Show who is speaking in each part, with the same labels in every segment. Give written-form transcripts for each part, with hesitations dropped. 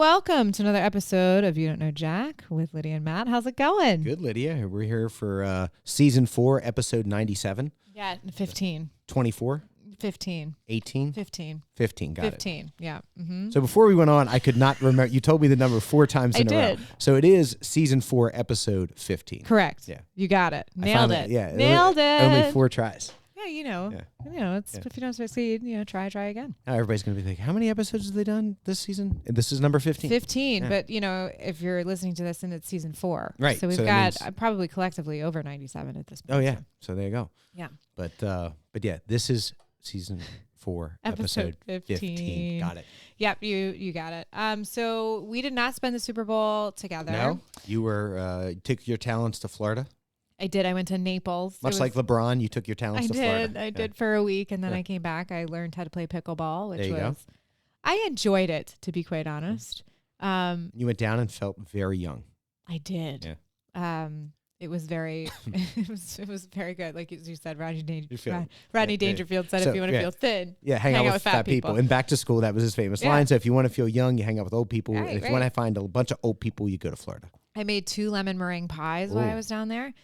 Speaker 1: welcome to another episode of You Don't Know Jack with Lydia and Matt. How's it going?
Speaker 2: Good, Lydia. We're here for season 4, episode 97.
Speaker 1: Yeah, 15.
Speaker 2: 24?
Speaker 1: 15.
Speaker 2: 18?
Speaker 1: 15.
Speaker 2: 15, got
Speaker 1: 15, yeah. Mm-hmm.
Speaker 2: So before we went on, I could not remember. You told me the number 4 times in a row. So it is season 4, episode 15.
Speaker 1: Correct.
Speaker 2: Yeah.
Speaker 1: You got it. Nailed it.
Speaker 2: Yeah.
Speaker 1: Nailed it.
Speaker 2: Only 4 tries.
Speaker 1: Yeah, it's if you don't succeed, try again.
Speaker 2: Now everybody's going to be thinking, how many episodes have they done this season? And this is number 15.
Speaker 1: 15, but if you're listening to this and it's season 4.
Speaker 2: Right.
Speaker 1: So we've got probably collectively over 97 at this point.
Speaker 2: Oh, yeah. So there you go.
Speaker 1: Yeah.
Speaker 2: But yeah, this is season 4, episode 15. Got it.
Speaker 1: Yep, you got it. So we did not spend the Super Bowl together.
Speaker 2: No? You were took your talents to Florida?
Speaker 1: I did. I went to Naples.
Speaker 2: Much like LeBron, you took your talents to Florida.
Speaker 1: I did for a week, and then I came back. I learned how to play pickleball, which
Speaker 2: go.
Speaker 1: I enjoyed it, to be quite honest.
Speaker 2: You went down and felt very young.
Speaker 1: I did.
Speaker 2: Yeah.
Speaker 1: It was very, it was very good. Like you said, Rodney Dangerfield said,
Speaker 2: so,
Speaker 1: if you want to feel thin,
Speaker 2: hang out with fat people. And back to school, that was his famous line. So if you want to feel young, you hang out with old people.
Speaker 1: Right,
Speaker 2: and if you want to find a bunch of old people, you go to Florida.
Speaker 1: I made 2 lemon meringue pies while I was down there.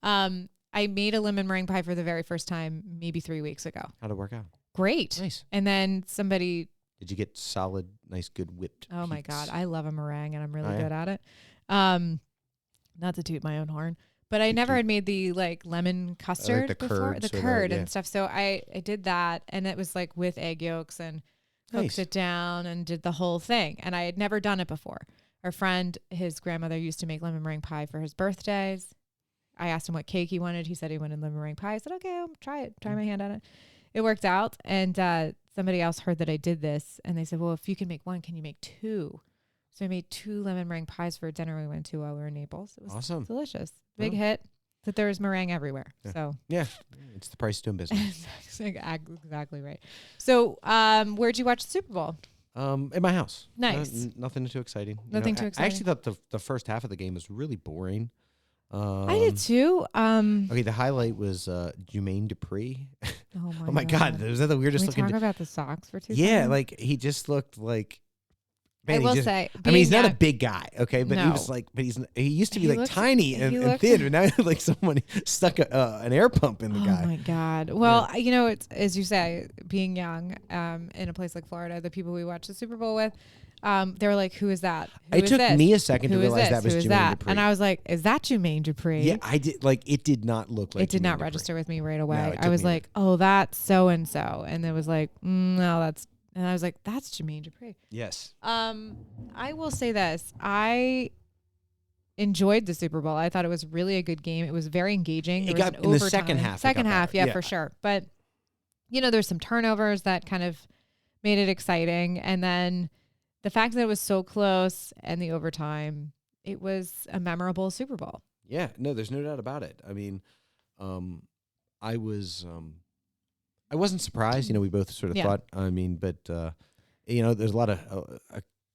Speaker 1: I made a lemon meringue pie for the very first time maybe 3 weeks ago.
Speaker 2: How'd it work out?
Speaker 1: Great.
Speaker 2: Nice.
Speaker 1: And then somebody...
Speaker 2: Did you get solid, nice, good whipped
Speaker 1: Oh, my
Speaker 2: peaks?
Speaker 1: God. I love a meringue, and I'm really good at it. Not to toot my own horn, but I never had made the lemon custard
Speaker 2: the
Speaker 1: before.
Speaker 2: curd,
Speaker 1: The curd and stuff. So I did that, and it was with egg yolks and cooked it down and did the whole thing. And I had never done it before. Our friend, his grandmother used to make lemon meringue pie for his birthdays. I asked him what cake he wanted. He said he wanted lemon meringue pie. I said, okay, I'll try it. Try my hand on it. It worked out. And somebody else heard that I did this. And they said, well, if you can make 1, can you make 2? So I made 2 lemon meringue pies for a dinner we went to while we were in Naples. It was
Speaker 2: awesome.
Speaker 1: Delicious. Big hit. That there was meringue everywhere.
Speaker 2: Yeah.
Speaker 1: So
Speaker 2: yeah, it's the price of doing business.
Speaker 1: Exactly right. So where'd you watch the Super Bowl?
Speaker 2: In my house.
Speaker 1: Nice.
Speaker 2: Nothing too exciting.
Speaker 1: Nothing too exciting.
Speaker 2: I actually thought the first half of the game was really boring.
Speaker 1: I did too.
Speaker 2: Okay, the highlight was Jermaine Dupri.
Speaker 1: Oh
Speaker 2: my God. Was that the weirdest looking?
Speaker 1: Can we talk about the socks for 2
Speaker 2: Yeah,
Speaker 1: seconds?
Speaker 2: he just looked like.
Speaker 1: Man, I will say,
Speaker 2: he's not a big guy, okay, but
Speaker 1: No.
Speaker 2: he was he used to be
Speaker 1: looks
Speaker 2: tiny and thin, and now someone stuck an air pump in the guy.
Speaker 1: Oh my God! Well, it's as you say, being young, in a place like Florida, the people we watch the Super Bowl with, they were like, "Who is that?"
Speaker 2: It took me a second to realize that was Jermaine Dupri,
Speaker 1: and I was like, "Is that Jermaine Dupri?"
Speaker 2: Yeah, I did. It did not look like
Speaker 1: it did
Speaker 2: Jermaine
Speaker 1: not
Speaker 2: Dupri.
Speaker 1: register with me right away.
Speaker 2: No,
Speaker 1: I was like, "Oh, that's so and so," and it was like, "No, that's." And I was like, that's Jermaine Dupri.
Speaker 2: Yes.
Speaker 1: I will say this. I enjoyed the Super Bowl. I thought it was really a good game. It was very engaging.
Speaker 2: It got in the second half.
Speaker 1: Second half, yeah, for sure. But, there's some turnovers that kind of made it exciting. And then the fact that it was so close and the overtime, it was a memorable Super Bowl.
Speaker 2: Yeah, no, there's no doubt about it. I mean, I wasn't surprised. We both sort of thought. I mean, but there's a lot of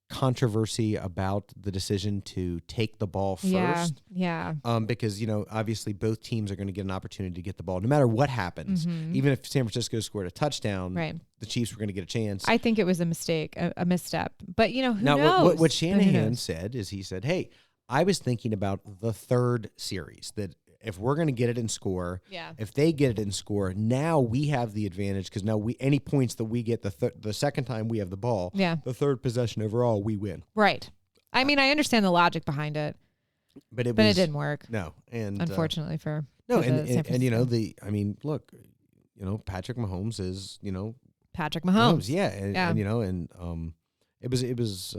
Speaker 2: controversy about the decision to take the ball first.
Speaker 1: Yeah.
Speaker 2: Because obviously both teams are going to get an opportunity to get the ball, no matter what happens.
Speaker 1: Mm-hmm.
Speaker 2: Even if San Francisco scored a touchdown,
Speaker 1: right,
Speaker 2: the Chiefs were going to get a chance.
Speaker 1: I think it was a mistake, a misstep. But who
Speaker 2: now,
Speaker 1: knows?
Speaker 2: What Shanahan said is he said, "Hey, I was thinking about the third series that." If we're going to get it and score, if they get it and score, now we have the advantage because now any points that we get the second time we have the ball, the third possession overall, we win.
Speaker 1: Right. I mean, I understand the logic behind it, but it didn't work.
Speaker 2: No, and
Speaker 1: unfortunately for
Speaker 2: Look, Patrick Mahomes is
Speaker 1: Patrick Mahomes.
Speaker 2: It was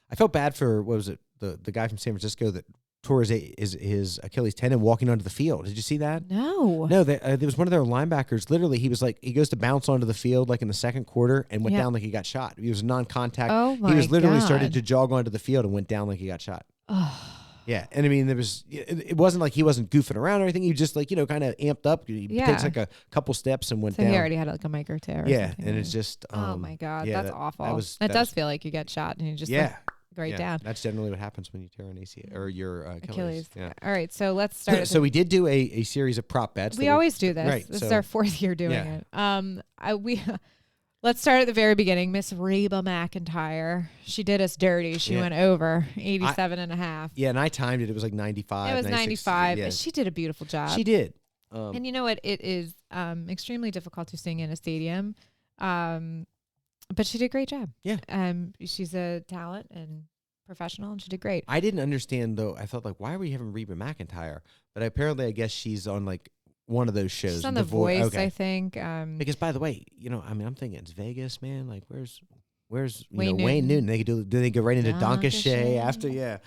Speaker 2: I felt bad for what was it the guy from San Francisco that tore his Achilles tendon walking onto the field. Did you see that?
Speaker 1: No.
Speaker 2: There was one of their linebackers. Literally, he goes to bounce onto the field in the second quarter and went down like he got shot. He was non-contact.
Speaker 1: Oh my
Speaker 2: He was literally
Speaker 1: God.
Speaker 2: started to jog onto the field and went down like he got shot.
Speaker 1: Oh.
Speaker 2: Yeah, and I mean, it wasn't like he wasn't goofing around or anything. He just kind of amped up. He takes a couple steps and went down.
Speaker 1: He already had a micro tear.
Speaker 2: Yeah, and it's just.
Speaker 1: Oh my God, that's awful.
Speaker 2: That
Speaker 1: does feel like you get shot and you just down.
Speaker 2: That's generally what happens when you tear an ACL or your Achilles. Yeah.
Speaker 1: All right, so let's start.
Speaker 2: So we did do a series of prop bets.
Speaker 1: We always do this.
Speaker 2: Right.
Speaker 1: This is our 4th year doing it. Let's start at the very beginning. Miss Reba McEntire. She did us dirty. She went over 87 and a half.
Speaker 2: Yeah, and I timed it. It was like 95.
Speaker 1: It was 95. Yeah. She did a beautiful job.
Speaker 2: She did.
Speaker 1: And you know what? It is extremely difficult to sing in a stadium. But she did a great job.
Speaker 2: Yeah.
Speaker 1: She's a talent and professional, and she did great.
Speaker 2: I didn't understand, though. I thought, like, why are we having Reba McEntire? But apparently, I guess she's on, like, one of those shows.
Speaker 1: She's on The Voice, okay. I think.
Speaker 2: Because, by the way, I'm thinking it's Vegas, man. Like, where's
Speaker 1: Wayne
Speaker 2: Newton? They could do they go right into Donkashay after? Yeah.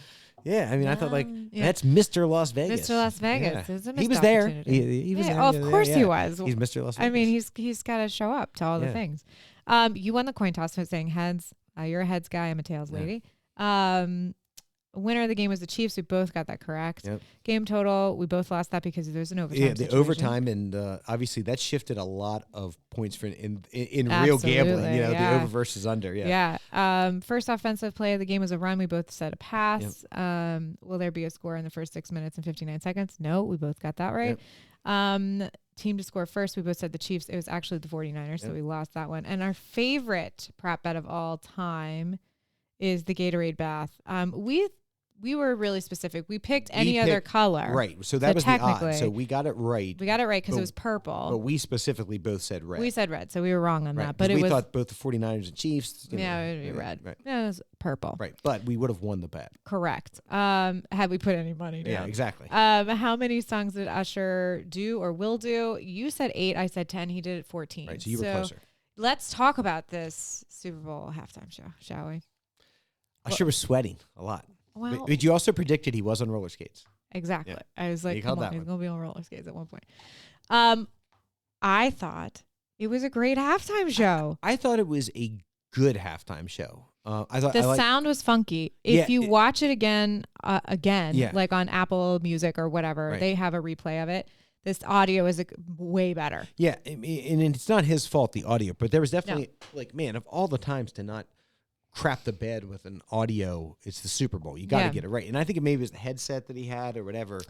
Speaker 2: Yeah, I thought that's Mr. Las Vegas.
Speaker 1: Mr. Las Vegas.
Speaker 2: Yeah. He was there. He was there.
Speaker 1: Of course he was.
Speaker 2: He's Mr. Las Vegas.
Speaker 1: I mean, he's got to show up to all the things. You won the coin toss for saying heads. You're a heads guy. I'm a tails lady. Winner of the game was the Chiefs. We both got that correct.
Speaker 2: Yep.
Speaker 1: Game total, we both lost that because there's an overtime. Yeah,
Speaker 2: the overtime, and obviously that shifted a lot of points for in real gambling. The over versus under.
Speaker 1: Yeah. First offensive play of the game was a run. We both said a pass. Yep. Will there be a score in the first 6 minutes and 59 seconds? No, we both got that right. Yep. Team to score first, we both said the Chiefs. It was actually the 49ers, so we lost that one. And our favorite prop bet of all time is the Gatorade bath. We were really specific. We picked any other color.
Speaker 2: Right. So that was the odd. So we got it right.
Speaker 1: We got it right because it was purple.
Speaker 2: But we specifically both said red.
Speaker 1: We said red, so we were wrong on that. But
Speaker 2: we thought both the 49ers and Chiefs.
Speaker 1: It would be red.
Speaker 2: Right.
Speaker 1: Yeah, it was purple.
Speaker 2: Right. But we would have won the bet.
Speaker 1: Correct. Had we put any money down.
Speaker 2: Yeah, exactly.
Speaker 1: How many songs did Usher do or will do? You said 8. I said 10. He did it 14.
Speaker 2: Right. So you were closer.
Speaker 1: Let's talk about this Super Bowl halftime show, shall we?
Speaker 2: Usher was sweating a lot.
Speaker 1: Well,
Speaker 2: but you also predicted he was on roller skates.
Speaker 1: Exactly. Yeah. I was like, come on, he's going to be on roller skates at one point. I thought it was a great halftime show.
Speaker 2: I thought it was a good halftime show. I thought
Speaker 1: the sound was funky. If you watch it again, like on Apple Music or whatever, they have a replay of it. This audio is way better.
Speaker 2: Yeah, and it's not his fault, the audio, but there was definitely, of all the times to not crap the bed with an audio, it's the Super Bowl. You got to get it right. And I think it maybe was the headset that he had or whatever.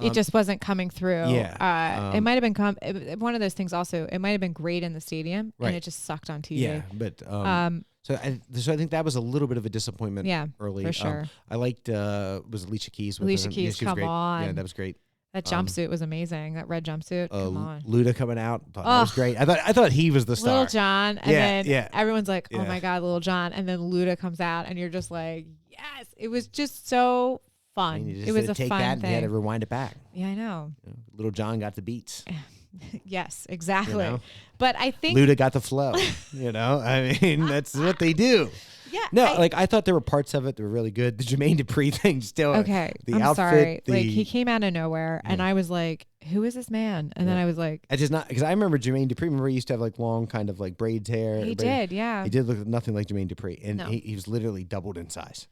Speaker 1: It just wasn't coming through. Yeah. It might have been one of those things also. It might have been great in the stadium, and it just sucked on TV.
Speaker 2: Yeah, but so I think that was a little bit of a disappointment early.
Speaker 1: For sure.
Speaker 2: I liked, was Alicia Keys.
Speaker 1: Alicia Keys, come on.
Speaker 2: Yeah, that was great.
Speaker 1: That jumpsuit was amazing. That red jumpsuit. Come on.
Speaker 2: Luda coming out. That was great. I thought he was the star.
Speaker 1: Little John. And then everyone's like, oh my God, Little John. And then Luda comes out and you're just like, yes. It was just so fun. I mean, it was a fun thing. And you
Speaker 2: had to rewind it back.
Speaker 1: Yeah, I know.
Speaker 2: Little John got the beats.
Speaker 1: Yes, exactly. But I think
Speaker 2: Luda got the flow. I mean, that's what they do.
Speaker 1: Yeah.
Speaker 2: No, I thought there were parts of it that were really good. The Jermaine Dupri thing still.
Speaker 1: Okay.
Speaker 2: The
Speaker 1: I'm
Speaker 2: outfit.
Speaker 1: Sorry. He came out of nowhere and I was like, who is this man? And then I was like,
Speaker 2: I just not, because I remember Jermaine Dupri. Remember, he used to have long kind of braids hair.
Speaker 1: He did, yeah.
Speaker 2: He did look nothing like Jermaine Dupri. And he was literally doubled in size.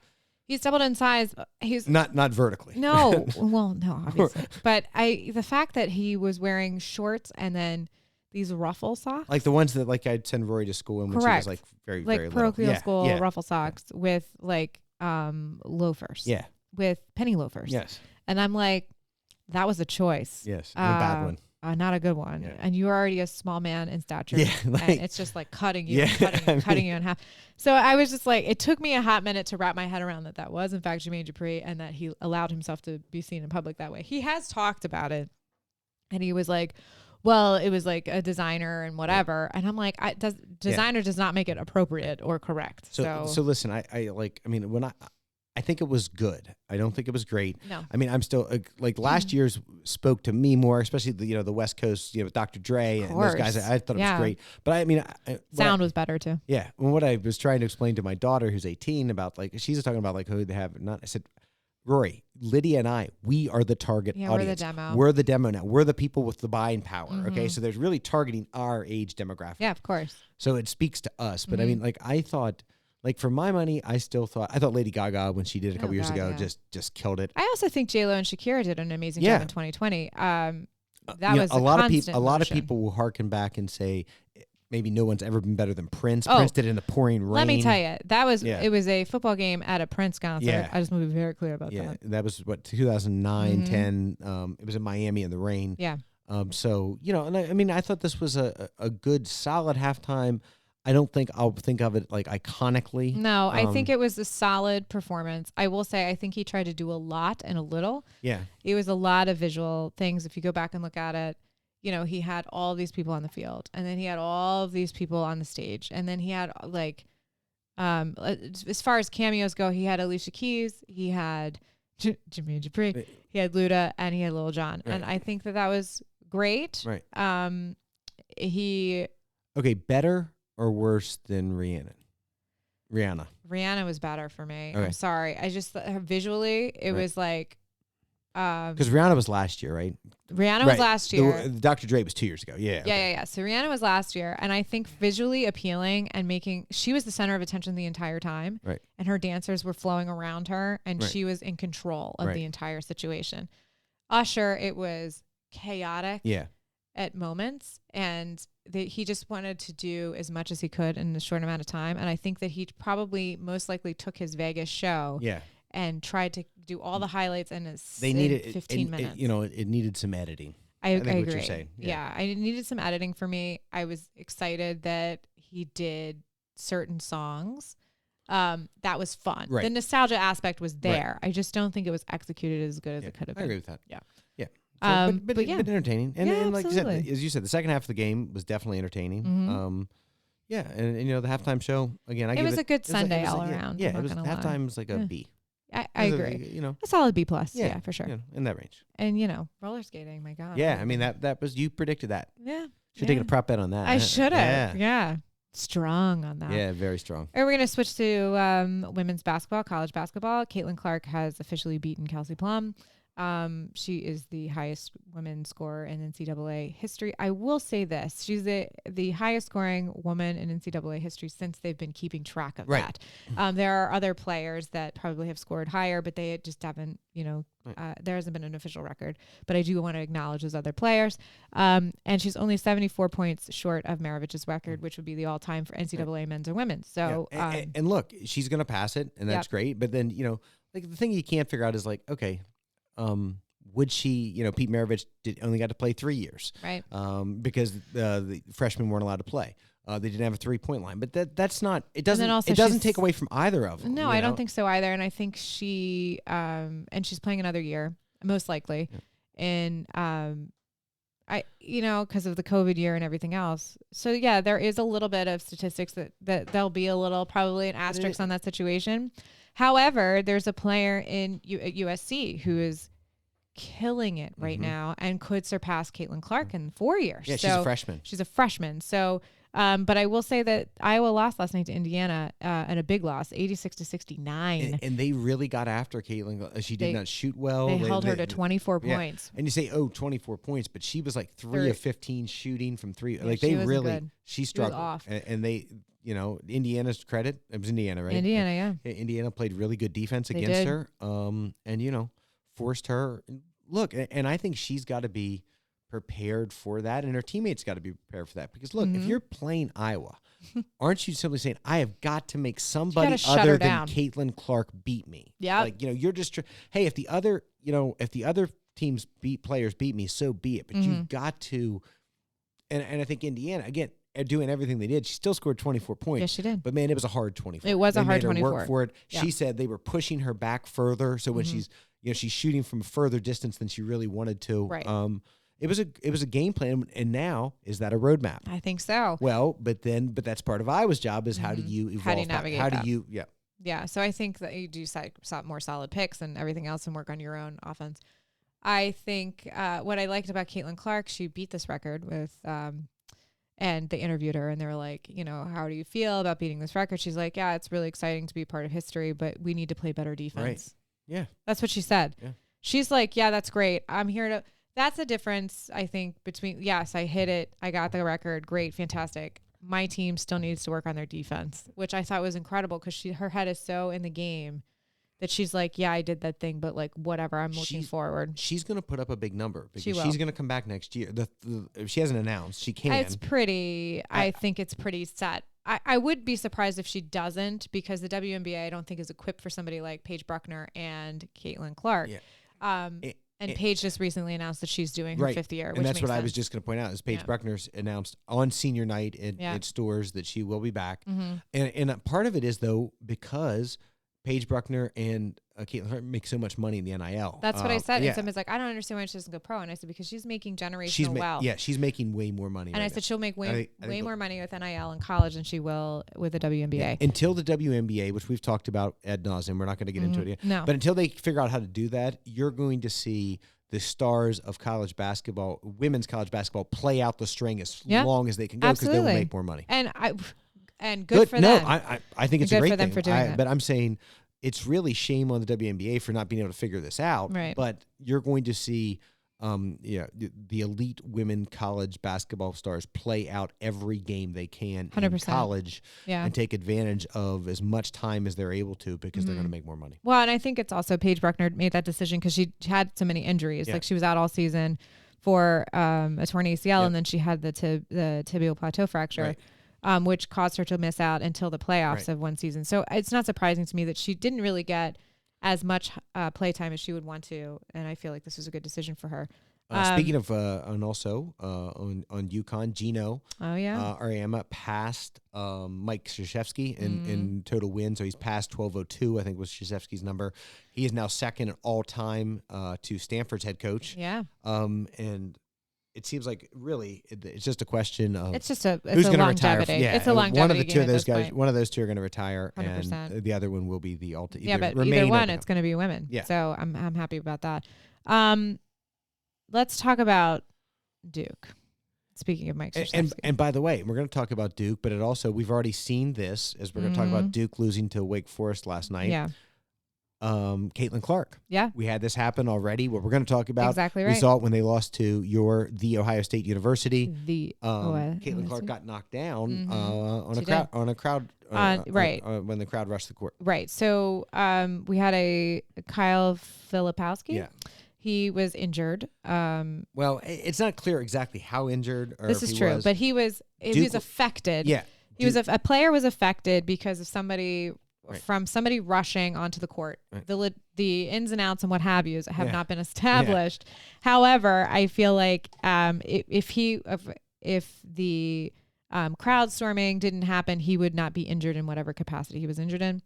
Speaker 1: He's doubled in size. He's
Speaker 2: not vertically.
Speaker 1: No. Well, no, obviously. But the fact that he was wearing shorts and then these ruffle socks,
Speaker 2: like the ones that I'd send Rory to school in when she was very very
Speaker 1: parochial school ruffle socks with loafers.
Speaker 2: Yeah,
Speaker 1: with penny loafers.
Speaker 2: Yes,
Speaker 1: and I'm like, that was a choice.
Speaker 2: Yes, and a bad one.
Speaker 1: Not a good one. Yeah. And you're already a small man in stature.
Speaker 2: Yeah,
Speaker 1: and it's just cutting you, cutting you in half. So I was just like, it took me a hot minute to wrap my head around that was in fact Jermaine Dupri and that he allowed himself to be seen in public that way. He has talked about it, and he was like, well, it was a designer and whatever. And I'm like, designer does not make it appropriate or correct. So
Speaker 2: listen, I think it was good. I don't think it was great.
Speaker 1: No.
Speaker 2: I mean, I'm still last year's spoke to me more, especially the West Coast, with Dr. Dre and those guys. I thought it was great. But I mean,
Speaker 1: sound was better too.
Speaker 2: Yeah. What I was trying to explain to my daughter who's 18 about she's talking about who they have not. I said, Rory, Lydia and I, we are the target audience.
Speaker 1: We're the demo.
Speaker 2: We're the demo now. We're the people with the buying power. Mm-hmm. Okay. So there's really targeting our age demographic.
Speaker 1: Yeah, of course.
Speaker 2: So it speaks to us. But I mean, I thought, for my money, I thought Lady Gaga, when she did it a couple years ago, just killed it.
Speaker 1: I also think J-Lo and Shakira did an amazing job in 2020. That was
Speaker 2: a lot of people will harken back and say, maybe no one's ever been better than Prince. Prince did it in the pouring rain.
Speaker 1: Let me tell you, it was a football game at a Prince concert. Yeah. I just want to be very clear about that.
Speaker 2: Yeah, that was 2009, 10. It was in Miami in the rain.
Speaker 1: Yeah.
Speaker 2: So, and I thought this was a good, solid halftime. I don't think I'll think of it like iconically.
Speaker 1: No, I think it was a solid performance. I will say I think he tried to do a lot and a little.
Speaker 2: Yeah.
Speaker 1: It was a lot of visual things. If you go back and look at it, he had all these people on the field, and then he had all of these people on the stage, and then he had like, as far as cameos go, he had Alicia Keys, he had Jimmy Dupree, he had Luda, and he had Lil Jon, and I think that was great.
Speaker 2: Right.
Speaker 1: Okay,
Speaker 2: better or worse than Rihanna?
Speaker 1: Rihanna was better for me. Okay. I'm sorry. I just visually it was like
Speaker 2: because Rihanna was last year, right?
Speaker 1: Rihanna was last year.
Speaker 2: Dr. Dre was 2 years ago. Yeah.
Speaker 1: Yeah. So Rihanna was last year, and I think visually appealing and she was the center of attention the entire time.
Speaker 2: Right.
Speaker 1: And her dancers were flowing around her, and she was in control of the entire situation. Usher, it was chaotic.
Speaker 2: Yeah.
Speaker 1: At moments, and he just wanted to do as much as he could in a short amount of time. And I think that he probably most likely took his Vegas show and tried to do all the highlights in 15 minutes.
Speaker 2: It needed some editing.
Speaker 1: I agree.
Speaker 2: What you're saying.
Speaker 1: Yeah, I needed some editing for me. I was excited that he did certain songs. That was fun. Right. The nostalgia aspect was there. Right. I just don't think it was executed as good as it could have been.
Speaker 2: I agree with that.
Speaker 1: Yeah.
Speaker 2: So, but entertaining. And like as you said, the second half of the game was definitely entertaining. Mm-hmm. And the halftime show, again,
Speaker 1: it was a good Sunday all around.
Speaker 2: Yeah, it was halftime was like a B.
Speaker 1: I agree. A solid B+. Yeah, for sure.
Speaker 2: In that range.
Speaker 1: And roller skating, my God.
Speaker 2: Yeah, I mean that was, you predicted that.
Speaker 1: Yeah.
Speaker 2: Should have taken a prop bet on that.
Speaker 1: I should have. Yeah. Strong on that.
Speaker 2: Yeah, very strong.
Speaker 1: All right, we're going to switch to women's basketball, college basketball. Caitlin Clark has officially beaten Kelsey Plum. She is the highest women's scorer in NCAA history. I will say this. She's the highest scoring woman in NCAA history since they've been keeping track of that. There are other players that probably have scored higher, but they just haven't, there hasn't been an official record. But I do want to acknowledge those other players. And she's only 74 points short of Maravich's record, which would be the all-time for NCAA men's or women's. So,
Speaker 2: and look, she's going to pass it, and that's great. But then, like the thing you can't figure out is like, okay, would she, Pete Maravich only got to play 3 years,
Speaker 1: right?
Speaker 2: Because the freshmen weren't allowed to play. They didn't have a 3-point line, but that's not. It doesn't take away from either of them.
Speaker 1: No, I don't think so either. And I think she and she's playing another year, most likely, and because of the COVID year and everything else. So yeah, there is a little bit of statistics that there'll be a little probably an asterisk on that situation. However, there's a player at USC who is killing it right now and could surpass Caitlin Clark in 4 years.
Speaker 2: Yeah, she's a freshman.
Speaker 1: She's a freshman. So, but I will say that Iowa lost last night to Indiana and a big loss, 86-69.
Speaker 2: And they really got after Caitlin. She did not shoot well.
Speaker 1: They held her to 24 points.
Speaker 2: And you say, 24 points, but she was like 3 of 15 shooting from three.
Speaker 1: Yeah, like they really,
Speaker 2: she struggled.
Speaker 1: Off.
Speaker 2: And they, Indiana's credit, it was Indiana, right?
Speaker 1: Indiana, yeah.
Speaker 2: Indiana played really good defense against her. And, forced her. Look, and I think she's got to be prepared for that, and her teammates got to be prepared for that. Because, look, if you're playing Iowa, aren't you simply saying, I have got to make somebody other than Caitlin Clark beat me?
Speaker 1: Yeah.
Speaker 2: Like, you're just, hey, if the other teams players beat me, so be it. But you've got to, and I think Indiana, again, doing everything they did, she still scored 24 points.
Speaker 1: Yes, she did.
Speaker 2: But man, it was a hard 24.
Speaker 1: It was a hard 24.
Speaker 2: Work for it. Yeah. She said they were pushing her back further. So when she's shooting from a further distance than she really wanted to.
Speaker 1: Right.
Speaker 2: It was a game plan, and now is that a roadmap?
Speaker 1: I think so.
Speaker 2: Well, but that's part of Iowa's job is how do you evolve?
Speaker 1: How do you navigate
Speaker 2: How
Speaker 1: that?
Speaker 2: do you
Speaker 1: Yeah. So I think that you do more solid picks and everything else, and work on your own offense. I think what I liked about Caitlin Clark, she beat this record with. And they interviewed her and they were like, how do you feel about beating this record? She's like, yeah, it's really exciting to be part of history, but we need to play better defense.
Speaker 2: Right. Yeah.
Speaker 1: That's what she said.
Speaker 2: Yeah.
Speaker 1: She's like, yeah, that's great. I'm here to, that's a difference, I think, between, yes, I hit it. I got the record. Great. Fantastic. My team still needs to work on their defense, which I thought was incredible because her head is so in the game that she's like, yeah, I did that thing, but like, whatever, I'm looking forward.
Speaker 2: She's going to put up a big number because
Speaker 1: she's
Speaker 2: going to come back next year. If she hasn't announced, she can.
Speaker 1: It's pretty, I think it's pretty set. I would be surprised if she doesn't because the WNBA, I don't think is equipped for somebody like Paige Bruckner and Caitlin Clark.
Speaker 2: Yeah.
Speaker 1: And Paige just recently announced that she's doing her 5th year,
Speaker 2: and that's what
Speaker 1: I
Speaker 2: was just going to point out. Is Paige Bruckner's announced on senior night at stores that she will be back, and part of it is though because Paige Bruckner and Caitlin Clark make so much money in the NIL.
Speaker 1: That's what I said. And somebody's like, I don't understand why she doesn't go pro. And I said, because she's making generational wealth.
Speaker 2: Yeah, she's making way more money.
Speaker 1: And I said she'll make way more money with NIL in college than she will with the WNBA.
Speaker 2: Yeah. Until the WNBA, which we've talked about ad nauseum, we're not going to get into it yet.
Speaker 1: No.
Speaker 2: But until they figure out how to do that, you're going to see the stars of college basketball, women's college basketball, play out the string as long as they can go because they will make more money.
Speaker 1: And good for them.
Speaker 2: No, I think it's a great
Speaker 1: for them
Speaker 2: thing.
Speaker 1: For doing that.
Speaker 2: But I'm saying it's really shame on the WNBA for not being able to figure this out.
Speaker 1: Right.
Speaker 2: But you're going to see the elite women college basketball stars play out every game they can
Speaker 1: 100%.
Speaker 2: in college and take advantage of as much time as they're able to because they're going to make more money.
Speaker 1: Well, and I think it's also Paige Bruckner made that decision because she had so many injuries. Like she was out all season for a torn ACL and then she had the tibial plateau fracture.
Speaker 2: Right.
Speaker 1: Which caused her to miss out until the playoffs of one season. So it's not surprising to me that she didn't really get as much playtime as she would want to, and I feel like this was a good decision for her.
Speaker 2: Speaking of, and also on UConn, Gino Ariema passed Mike Krzyzewski in total win, so he's passed 1202, I think was Krzyzewski's number. He is now second at all time to Stanford's head coach.
Speaker 1: Yeah.
Speaker 2: And it seems like really it's just a question of
Speaker 1: who's
Speaker 2: going to retire.
Speaker 1: It's a longevity.
Speaker 2: One of the two of those
Speaker 1: guys,
Speaker 2: one of those two are going to retire,
Speaker 1: 100%.
Speaker 2: and the other one will be the ultimate.
Speaker 1: Yeah, but either one, it's going to be women.
Speaker 2: Yeah.
Speaker 1: So I'm happy about that. Let's talk about Duke. Speaking of Mike Krzyzewski.
Speaker 2: And by the way, we're going to talk about Duke, but we've already seen this as we're going to talk about Duke losing to Wake Forest last night.
Speaker 1: Yeah.
Speaker 2: Caitlin Clark.
Speaker 1: Yeah.
Speaker 2: We had this happen already. What we're going to talk about.
Speaker 1: Exactly right.
Speaker 2: We saw it when they lost to the Ohio State University. Caitlin Clark got knocked down on a crowd when the crowd rushed the court.
Speaker 1: Right. So we had a Kyle Filipowski.
Speaker 2: Yeah.
Speaker 1: He was injured.
Speaker 2: Well, it's not clear exactly how injured. Or
Speaker 1: this is true, but he was affected.
Speaker 2: Yeah.
Speaker 1: He was a player was affected because of somebody. Right. From somebody rushing onto the court. Right. The ins and outs and what have you have not been established. Yeah. However, I feel like if the crowd storming didn't happen, he would not be injured in whatever capacity he was injured in.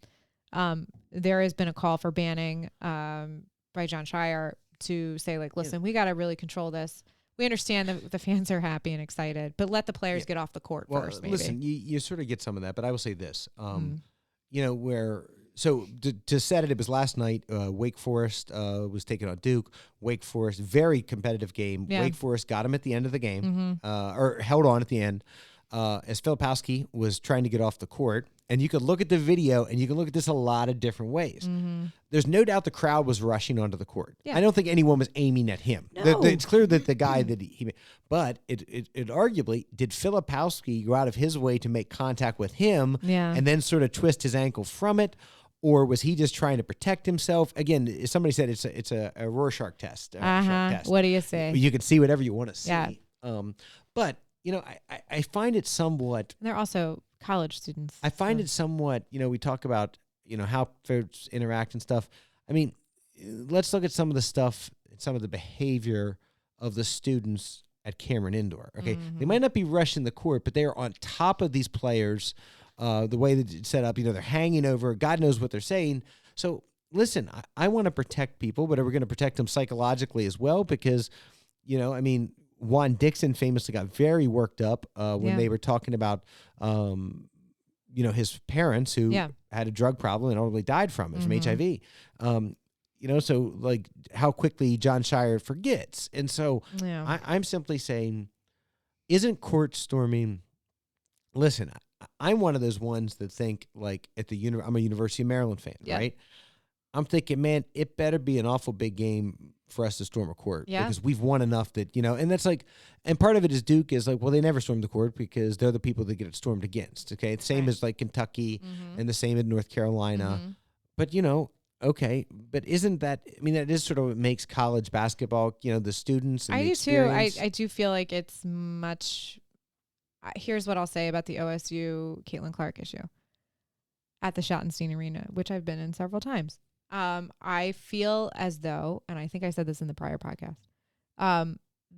Speaker 1: There has been a call for banning by John Shire to say, like, listen, we got to really control this. We understand that the fans are happy and excited, but let the players get off the court first, maybe.
Speaker 2: Listen, you sort of get some of that, but I will say this. To set it was last night. Wake Forest was taking on Duke. Wake Forest, very competitive game. Yeah. Wake Forest got him at the end of the game, or held on at the end, as Filipowski was trying to get off the court. And you could look at the video, and you can look at this a lot of different ways. Mm-hmm. There's no doubt the crowd was rushing onto the court. Yeah. I don't think anyone was aiming at him.
Speaker 1: No.
Speaker 2: It's clear that the guy that he but it arguably, did Filipowski go out of his way to make contact with him and then sort of twist his ankle from it? Or was he just trying to protect himself? Again, somebody said it's a Rorschach test.
Speaker 1: What do you say?
Speaker 2: You can see whatever you want to see.
Speaker 1: Yeah.
Speaker 2: But, I find it somewhat...
Speaker 1: They're also college students.
Speaker 2: I find it somewhat, we talk about, how folks interact and stuff. I mean, let's look at some of the stuff, some of the behavior of the students at Cameron Indoor. Okay. Mm-hmm. They might not be rushing the court, but they are on top of these players. The way that it's set up, they're hanging over. God knows what they're saying. So listen, I want to protect people, but we're going to protect them psychologically as well because, Juan Dixon famously got very worked up when they were talking about, his parents who had a drug problem and ultimately died from it, from HIV. So like how quickly John Shire forgets. And so I'm simply saying, isn't court storming, listen, I'm one of those ones that think like I'm a University of Maryland fan, right? I'm thinking, man, it better be an awful big game for us to storm a court because we've won enough that, and that's like, and part of it is Duke is like, well, they never storm the court because they're the people that get it stormed against. Okay. The same as like Kentucky and the same in North Carolina. But, okay. But isn't that, that is sort of what makes college basketball, the students. And
Speaker 1: I
Speaker 2: the
Speaker 1: do
Speaker 2: experience.
Speaker 1: too. I do feel like it's much. Here's what I'll say about the OSU Caitlin Clark issue at the Schottenstein Arena, which I've been in several times. I feel as though, and I think I said this in the prior podcast,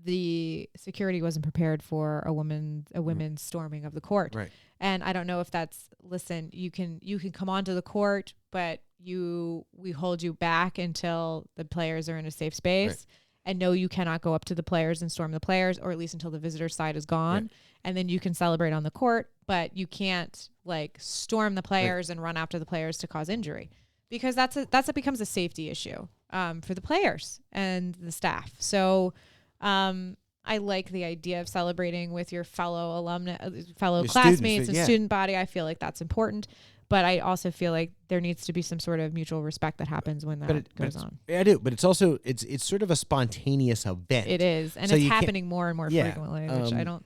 Speaker 1: the security wasn't prepared for a women's storming of the court.
Speaker 2: Right.
Speaker 1: And I don't know if that's, listen, you can come onto the court, but we hold you back until the players are in a safe space. Right. And no, you cannot go up to the players and storm the players, or at least until the visitor side is gone. Right. And then you can celebrate on the court, but you can't like storm the players and run after the players to cause injury, because it becomes a safety issue for the players and the staff. So I like the idea of celebrating with your fellow your classmates, and student body. I feel like that's important. But I also feel like there needs to be some sort of mutual respect that happens when that goes on.
Speaker 2: I do, but it's also it's sort of a spontaneous event.
Speaker 1: It is, and so it's happening more and more frequently, which I don't.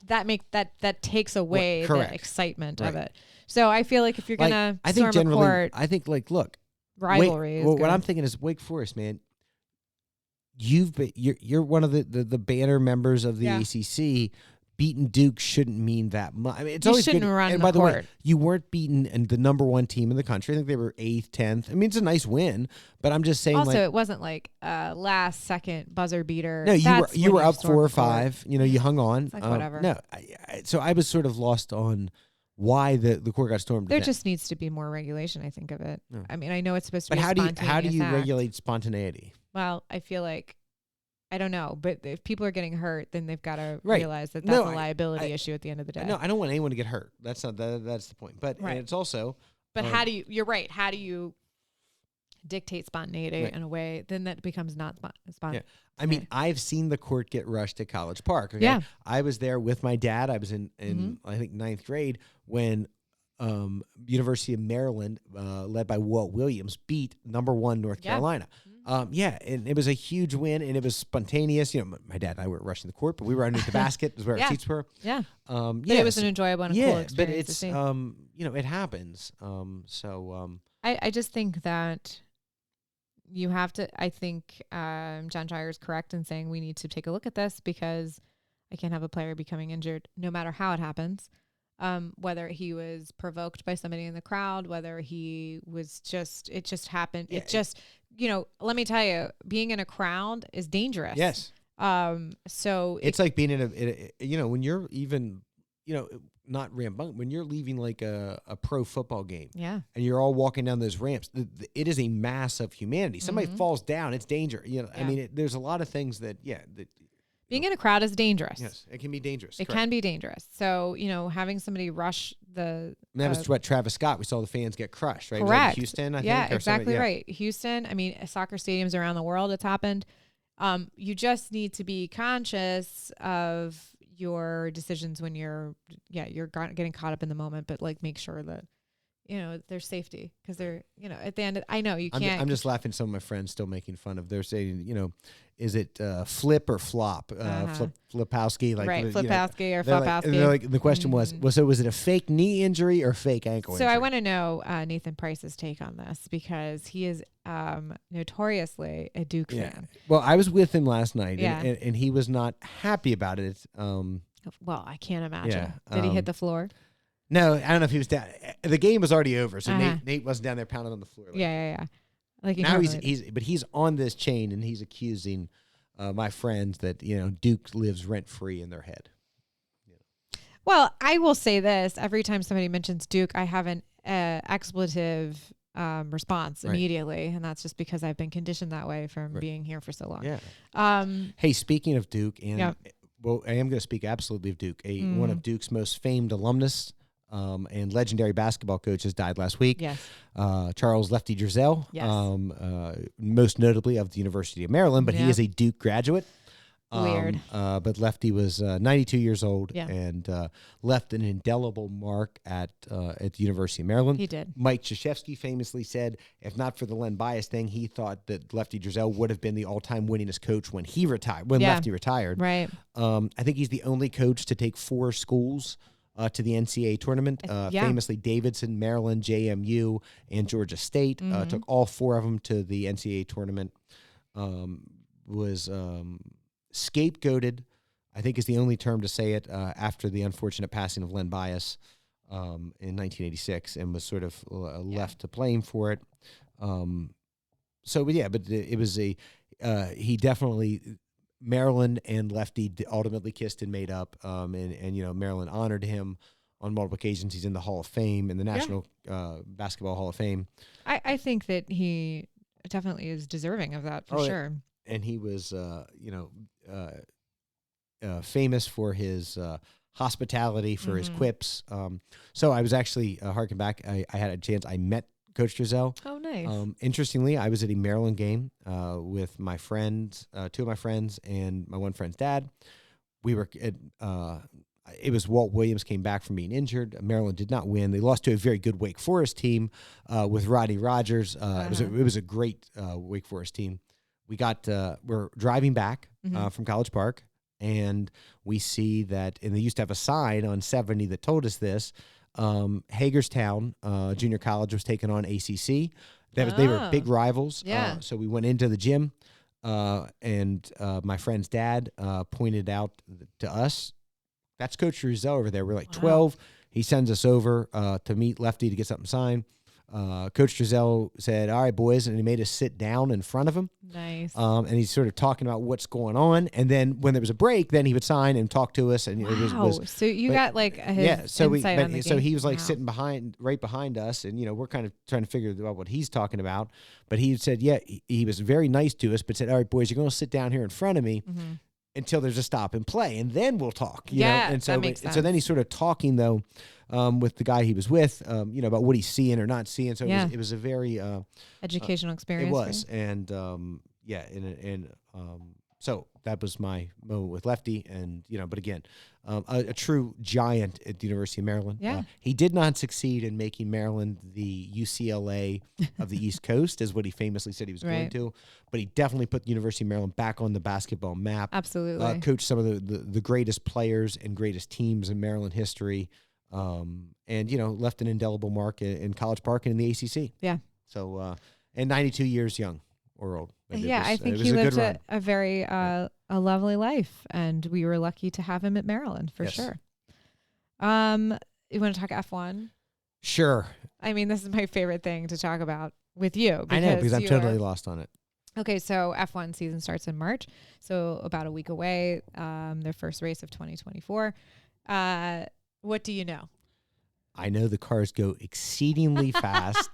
Speaker 1: That takes away the excitement of it. So I feel like if you're gonna storm a court,
Speaker 2: I think look,
Speaker 1: rivalry.
Speaker 2: What I'm thinking is Wake Forest, man. You're one of the banner members of the ACC. Beating Duke shouldn't mean that much. I mean, it's always good.
Speaker 1: Run
Speaker 2: and by the way, you weren't beaten in the number one team in the country. I think they were 8th, 10th. I mean, it's a nice win, but I'm just saying.
Speaker 1: Also, it wasn't like last second buzzer beater.
Speaker 2: No, you were up 4 or 5. You know, you hung on.
Speaker 1: It's like whatever.
Speaker 2: No, so I was sort of lost on why the court got stormed.
Speaker 1: There just needs to be more regulation, I think, of it. No. I mean, I know it's supposed to be.
Speaker 2: But how do you regulate spontaneity?
Speaker 1: Well, I feel like. I don't know, but if people are getting hurt, then they've got to realize that that's a liability issue at the end of the day.
Speaker 2: No, I don't want anyone to get hurt. That's not that's the point. But and it's also.
Speaker 1: But you're right. How do you dictate spontaneity in a way? Then that becomes not spontaneous.
Speaker 2: Yeah. I mean, I've seen the court get rushed at College Park. Okay? Yeah. I was there with my dad. I was in I think 9th grade when University of Maryland, led by Walt Williams, beat number 1 North Carolina. And it was a huge win, and it was spontaneous. You know, my dad and I were rushing the court, but we were underneath the basket, is where our seats were.
Speaker 1: Yeah. But it was an enjoyable and a cool experience.
Speaker 2: But it's it happens.
Speaker 1: I just think that you have to. I think John Shire is correct in saying we need to take a look at this, because I can't have a player becoming injured, no matter how it happens. Whether he was provoked by somebody in the crowd, whether he was it just happened. Yeah. It just, let me tell you, being in a crowd is dangerous.
Speaker 2: Yes.
Speaker 1: So
Speaker 2: it's like being in when you're even, not rambunctious, when you're leaving like a pro football game.
Speaker 1: Yeah.
Speaker 2: And you're all walking down those ramps. It is a mass of humanity. Somebody falls down, it's danger. I mean, there's a lot of things that
Speaker 1: being in a crowd is dangerous.
Speaker 2: Yes, it can be dangerous.
Speaker 1: It can be dangerous. So,
Speaker 2: having
Speaker 1: somebody rush
Speaker 2: that was what Travis Scott. We saw the fans get crushed, right?
Speaker 1: Correct.
Speaker 2: Houston, I think.
Speaker 1: Yeah, exactly right. Houston. I mean, soccer stadiums around the world, it's happened. You just need to be conscious of your decisions when you're getting caught up in the moment, but make sure that there's safety, because they're, at the end I know you can't.
Speaker 2: I'm just laughing. Some of my friends still making fun of. They're saying, is it flip or flop? Flipowski,
Speaker 1: Flipowski or Flopowski.
Speaker 2: And the question was it a fake knee injury or fake ankle injury?
Speaker 1: So I want to know Nathan Price's take on this, because he is notoriously a Duke fan.
Speaker 2: Well, I was with him last night, and he was not happy about it.
Speaker 1: Well, I can't imagine. Did he hit the floor?
Speaker 2: No, I don't know if he was down. The game was already over, so Nate wasn't down there pounding on the floor.
Speaker 1: Yeah.
Speaker 2: Now he's on this chain, and he's accusing my friends that Duke lives rent free in their head.
Speaker 1: Well, I will say this: every time somebody mentions Duke, I have an expletive response immediately, and that's just because I've been conditioned that way from being here for so long.
Speaker 2: Yeah. Hey, speaking of Duke, and well, I am going to speak absolutely of Duke. One of Duke's most famed alumnus. And legendary basketball coaches died last week.
Speaker 1: Yes.
Speaker 2: Charles Lefty Driesell, most notably of the University of Maryland, but he is a Duke graduate.
Speaker 1: Weird.
Speaker 2: But Lefty was 92 years old and left an indelible mark at the University of Maryland.
Speaker 1: He did.
Speaker 2: Mike Krzyzewski famously said, if not for the Len Bias thing, he thought that Lefty Driesell would have been the all-time winningest coach when he retired, Lefty retired.
Speaker 1: Right.
Speaker 2: I think he's the only coach to take 4 schools to the NCAA tournament. Famously, Davidson, Maryland, JMU, and Georgia State took all 4 of them to the NCAA tournament. Was scapegoated, I think is the only term to say it, after the unfortunate passing of Len Bias in 1986, and was sort of left to blame for it. So yeah, but it was he definitely, Maryland and Lefty ultimately kissed and made up. And Maryland honored him on multiple occasions. He's in the Hall of Fame, in the National Basketball Hall of Fame.
Speaker 1: I think that he definitely is deserving of that for sure.
Speaker 2: And he was, famous for his hospitality, for his quips. So I was actually, harking back, I had a chance, I met Coach Drizel.
Speaker 1: Oh, nice.
Speaker 2: Interestingly, I was at a Maryland game with my friends, two of my friends, and my one friend's dad. We were at, it was Walt Williams came back from being injured. Maryland did not win. They lost to a very good Wake Forest team with Rodney Rogers. It was a great Wake Forest team. We're driving back from College Park, and we see that, and they used to have a sign on 70 that told us this. Hagerstown Junior College was taking on ACC. They were big rivals.
Speaker 1: Yeah.
Speaker 2: So we went into the gym, and my friend's dad pointed out to us, that's Coach Drizel over there. We're like 12. He sends us over to meet Lefty to get something signed. Coach Drizel said, all right, boys, and he made us sit down in front of him.
Speaker 1: Nice.
Speaker 2: And he's sort of talking about what's going on. And then when there was a break, then he would sign and talk to us. And it was
Speaker 1: so you got like his
Speaker 2: so
Speaker 1: insight on the
Speaker 2: so
Speaker 1: game.
Speaker 2: he was like sitting right behind us, and we're kind of trying to figure out what he's talking about. But he said, he was very nice to us, but said, all right, boys, you're going to sit down here in front of me until there's a stop and play, and then we'll talk. You know? And so
Speaker 1: that makes sense.
Speaker 2: So then he's sort of talking though. With the guy he was with, about what he's seeing or not seeing. So it was a very
Speaker 1: educational experience.
Speaker 2: It was, and so that was my moment with Lefty, and but again, a true giant at the University of Maryland.
Speaker 1: Yeah,
Speaker 2: he did not succeed in making Maryland the UCLA of the East Coast, is what he famously said he was going to. But he definitely put the University of Maryland back on the basketball map.
Speaker 1: Absolutely,
Speaker 2: coached some of the greatest players and greatest teams in Maryland history. And left an indelible mark in College Park and in the ACC.
Speaker 1: Yeah.
Speaker 2: So, and 92 years young or old.
Speaker 1: I think he lived a very a lovely life, and we were lucky to have him at Maryland for sure. You want to talk F1?
Speaker 2: Sure.
Speaker 1: I mean, this is my favorite thing to talk about with you.
Speaker 2: I know, because I'm totally lost on it.
Speaker 1: Okay, so F1 season starts in March, so about a week away. Their first race of 2024. What do you know?
Speaker 2: I know the cars go exceedingly fast.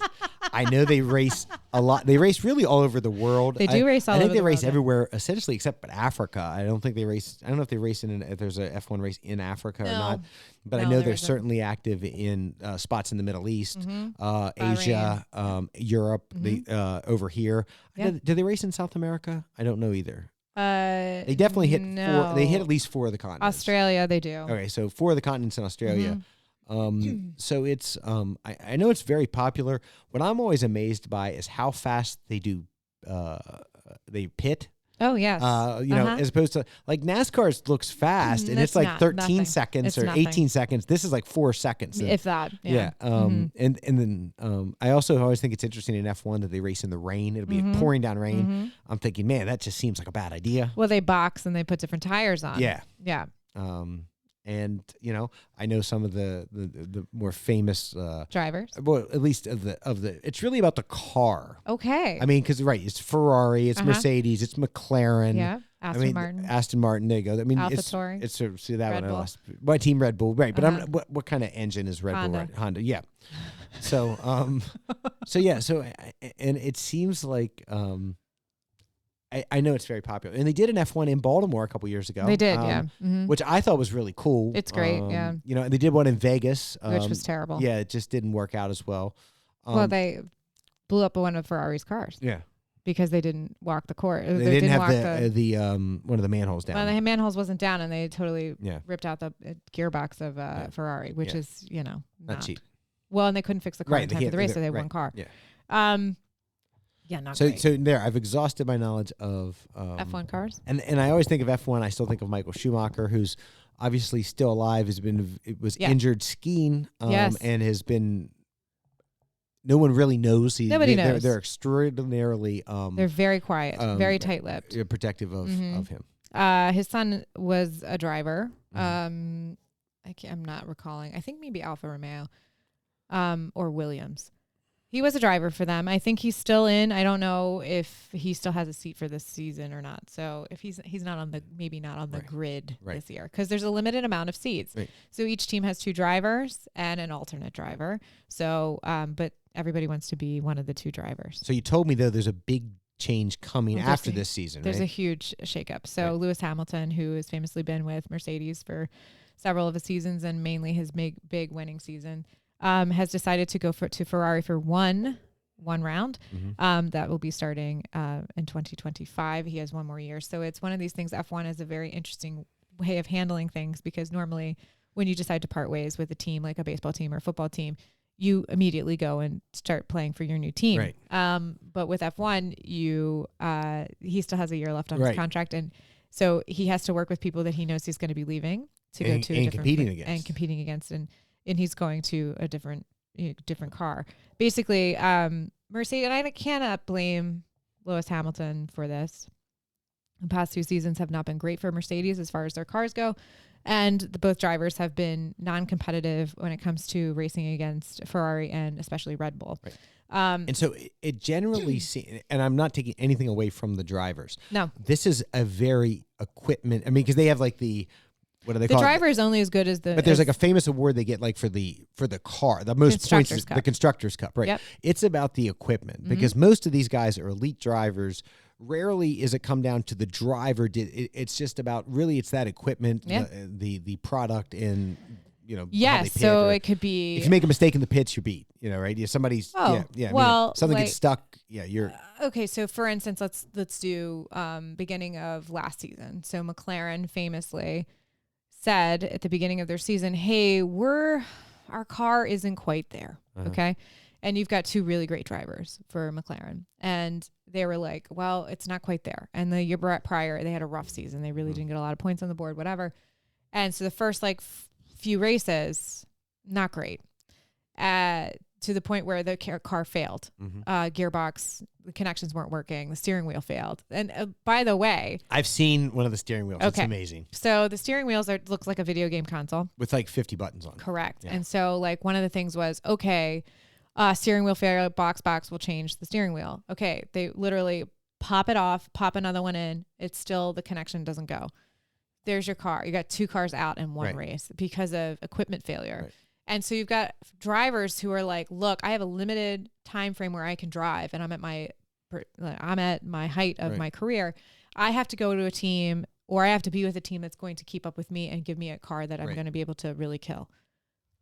Speaker 2: I know they race a lot. They race really all over the world.
Speaker 1: They do race all over the world.
Speaker 2: I think they race everywhere, essentially, except Africa. I don't think they race. I don't know if they race if there's a F1 race in Africa or not. But I know they're certainly active in spots in the Middle East, Asia, Europe, over here. Yeah. Do they race in South America? I don't know either.
Speaker 1: They
Speaker 2: definitely hit four. They hit at least 4 of the continents.
Speaker 1: Australia, they do.
Speaker 2: Okay, so 4 of the continents in Australia. So it's I know it's very popular. What I'm always amazed by is how fast they do they pit.
Speaker 1: Oh yes.
Speaker 2: As opposed to like NASCAR's looks fast and it's like 13 seconds or 18 seconds. This is like 4 seconds.
Speaker 1: If that. Yeah.
Speaker 2: And then I also always think it's interesting in F1 that they race in the rain. It'll be pouring down rain. I'm thinking, man, that just seems like a bad idea.
Speaker 1: Well, they box and they put different tires on.
Speaker 2: Yeah.
Speaker 1: Yeah.
Speaker 2: And I know some of the more famous
Speaker 1: drivers.
Speaker 2: Well, at least of the. It's really about the car.
Speaker 1: Okay.
Speaker 2: I mean, because it's Ferrari, it's Mercedes, it's McLaren.
Speaker 1: Yeah. Aston
Speaker 2: Martin. There you go. I mean,
Speaker 1: AlphaTauri.
Speaker 2: It's see that
Speaker 1: Red
Speaker 2: one.
Speaker 1: Bull.
Speaker 2: I lost. My team Red Bull, right? But what kind of engine is Red Bull? Right? Honda. Yeah. So So and it seems like I know it's very popular, and they did an F1 in Baltimore a couple years ago.
Speaker 1: They did,
Speaker 2: which I thought was really cool.
Speaker 1: It's great,
Speaker 2: and they did one in Vegas,
Speaker 1: which was terrible.
Speaker 2: Yeah, it just didn't work out as well.
Speaker 1: Well, they blew up one of Ferrari's cars.
Speaker 2: Yeah,
Speaker 1: because they didn't walk the course.
Speaker 2: They didn't have the one of the manholes down.
Speaker 1: Well, the manholes wasn't down, and they totally ripped out the gearbox of Ferrari, which is not cheap. Well, and they couldn't fix the car in time for the race, so they had one car.
Speaker 2: Yeah.
Speaker 1: Yeah, not
Speaker 2: so
Speaker 1: great.
Speaker 2: So there, I've exhausted my knowledge of
Speaker 1: F1 cars,
Speaker 2: and I always think of F1. I still think of Michael Schumacher, who's obviously still alive. Was injured skiing, and has been. No one really knows.
Speaker 1: Nobody knows.
Speaker 2: They're extraordinarily.
Speaker 1: They're very quiet, very tight-lipped,
Speaker 2: protective of him.
Speaker 1: His son was a driver. I'm not recalling. I think maybe Alfa Romeo, or Williams. He was a driver for them. I think he's still in. I don't know if he still has a seat for this season or not. So if he's not on the grid this year, because there's a limited amount of seats. Right. So each team has 2 drivers and an alternate driver. So but everybody wants to be one of the 2 drivers.
Speaker 2: So you told me though there's a big change coming after this season.
Speaker 1: There's a huge shakeup. So Lewis Hamilton, who has famously been with Mercedes for several of the seasons and mainly his big winning season, has decided to go to Ferrari for one round. That will be starting in 2025. He has 1 more year. So it's one of these things. F1 is a very interesting way of handling things, because normally when you decide to part ways with a team, like a baseball team or a football team, you immediately go and start playing for your new team. Right. But with F1, he still has a year left on his contract. And so he has to work with people that he knows he's going to be leaving to go to a different competing against. And he's going to a different car. Basically, Mercedes, and I cannot blame Lewis Hamilton for this. The past 2 seasons have not been great for Mercedes as far as their cars go. And both drivers have been non-competitive when it comes to racing against Ferrari and especially Red Bull. Right.
Speaker 2: And so it generally and I'm not taking anything away from the drivers. No. This is a very equipment. I mean, because they have like what do they call it?
Speaker 1: The driver is only as good as the...
Speaker 2: But there's like a famous award they get like for the car. The most points is the Constructors' Cup, right? Yep. It's about the equipment, because most of these guys are elite drivers. Rarely is it come down to the driver. It's just about, really, it's that equipment, the product, and,
Speaker 1: yes, so it could be...
Speaker 2: If you make a mistake in the pits, you're beat, right? Yeah, somebody's... Well, something gets stuck, you're...
Speaker 1: Okay, so for instance, let's do beginning of last season. So McLaren famously said at the beginning of their season, hey, our car isn't quite there. Okay. And you've got 2 really great drivers for McLaren. And they were like, well, it's not quite there. And the year prior, they had a rough season. They really didn't get a lot of points on the board, whatever. And so the first few races, not great. To the point where the car failed. Gearbox, the connections weren't working. The steering wheel failed. And by the way,
Speaker 2: I've seen one of the steering wheels. Okay. It's amazing.
Speaker 1: So the steering wheels looks like a video game console
Speaker 2: with like 50 buttons on.
Speaker 1: Correct. Yeah. And so one of the things was, steering wheel failure, box will change the steering wheel. Okay, they literally pop it off, pop another one in. It's still, the connection doesn't go. There's your car. You got 2 cars out in one race because of equipment failure. Right. And so you've got drivers who are like, look, I have a limited time frame where I can drive, and I'm at my height of my career. I have to go to a team, or I have to be with a team that's going to keep up with me and give me a car that I'm going to be able to really kill